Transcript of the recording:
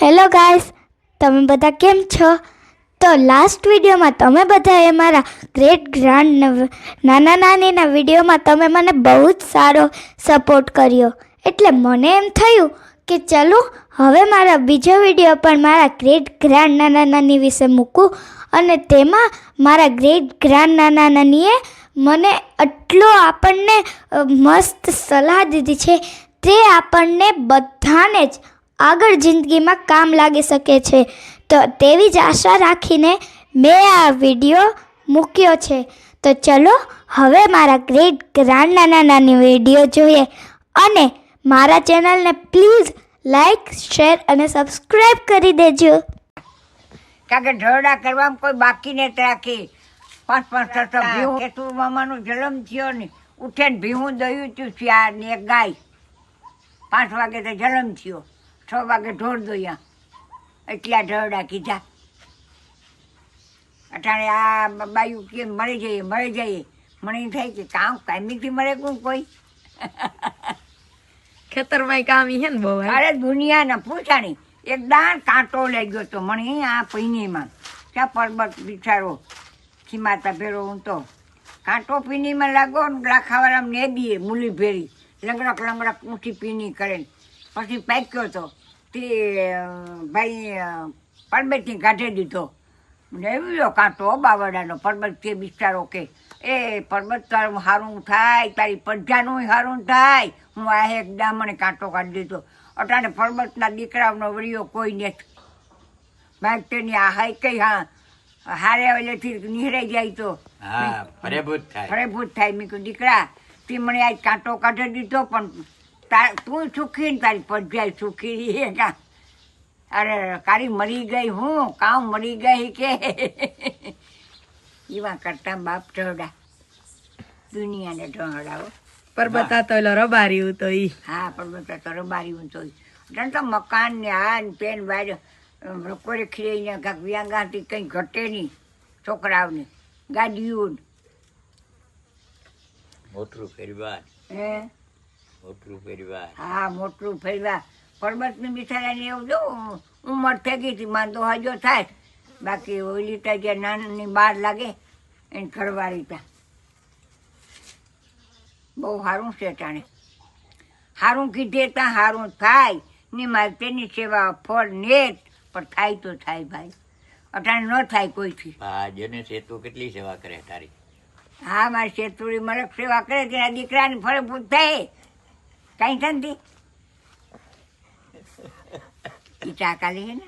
Hello guys, તમે બધા કેમ છો? તો લાસ્ટ વિડીયોમાં તમે બધાએ મારા ગ્રેટ ગ્રાન્ડ નાના નાનીના વિડીયોમાં તમે મને બહુ જ સારો સપોર્ટ કર્યો, એટલે મને એમ થયું કે ચલો હવે મારા બીજો વિડીયો પણ મારા ગ્રેટ ગ્રાન્ડ નાના નાની વિશે મૂકું. અને તેમાં મારા ગ્રેટ ગ્રાન્ડ નાના નાનીએ મને આપણને મસ્ત સલાહ દીધી છે, તે આપણને બધાને જ આગળ જિંદગીમાં કામ લાગી શકે છે. તો તેવી જ આશા રાખીને મેં આ વિડીયો મૂક્યો છે. તો ચલો હવે મારા ગ્રેટ ગ્રાન્ડ નાના નાની વિડીયો જોઈએ, અને મારા ચેનલને પ્લીઝ લાઈક, શેર અને સબસ્ક્રાઈબ કરી દેજો. કારણ કે ઢળડા કરવામાં કોઈ બાકી નથી રાખી. 5-5 ભીહું કેતુ મામાનો જન્મ થયો ને ઉઠે ને ભીહું દયું થયું ચાર ને એક ગાય. 5 વાગે તો જન્મ થયો, 6 વાગે ઢોળ દોયા, એટલા ઢળડા કીધા. અટાણે આ બાયું કે મળી જઈએ મને એમ થાય કે કામ કાયમીથી મળે કોઈ ખેતરમાં કામ હે ને બહુ. અરે દુનિયાના પૂછાણી એક દાણ કાંટો લઈ ગયો તો મને આ પીનીમાં ક્યાં પર્વત બિચારો ખીમાતા ભેરો હું તો કાંટો પીનીમાં લાગો ને લાખાવાળા ને દીએ મૂલી ભેરી લંગડક ઊંચી પીની કરે. પછી પાક્યો તો તે ભાઈ પરબતની કાઢે દીધો ને એવો કાંટો બાવડાનો. પરબત કે બિચારો કે એ પરબત તારું સારું થાય, તારી પ્રજાનું સારું થાય, હું આ એકદમ મને કાંટો કાઢી દીધો. અટાણે પરબતના દીકરાઓનો વળ્યો કોઈ નથી. બાઈક તેની આ હાઈ કઈ હારે ઓલેથી નિહરાઈ જાય તો ફરેભૂત થાય. મેં કહ્યું દીકરા તે મને આજ કાંટો કાઢી દીધો, પણ તું સુખી ને તારી પ્રજા સુખી રહી કા? અરે કારી મરી ગઈ, હું કામ મરી ગઈ કે એવા કરતા બાપ ઢળડા દુનિયાને ઢળડાવો. પરબત તો રબારી તો ઈ. હા, પરબત તો રબારી હું તો તો મકાન ને આ ને પેન બાર કોરે ખીરીને કાંક વ્યાંગાથી કંઈ ઘટે નહીં. છોકરાઓને ગાડીઓ મોટું પરિવાર. હા, મોટું પરિવાર. પરબતની બિચારાને એવું જો ઉંમર થઈ ગઈ હતી, માંદો હજો થાય, બાકી ઓલી તો જે નાની બાર લાગે એને ઘરવાળી ત્યાં બહુ સારું છે. ટાણે સારું કીધે ત્યાં સારું થાય ને મારે તેની સેવા ફળ નેત પણ થાય તો થાય ભાઈ, અટાણે ન થાય કોઈથી. હા, જેને સેતુ કેટલી સેવા કરે તારી. હા, મારી શેતુડી મલક સેવા કરે તેના દીકરાને ફળભૂત થાય કાંઈ નથી. ઈ ચાકાલી છે ને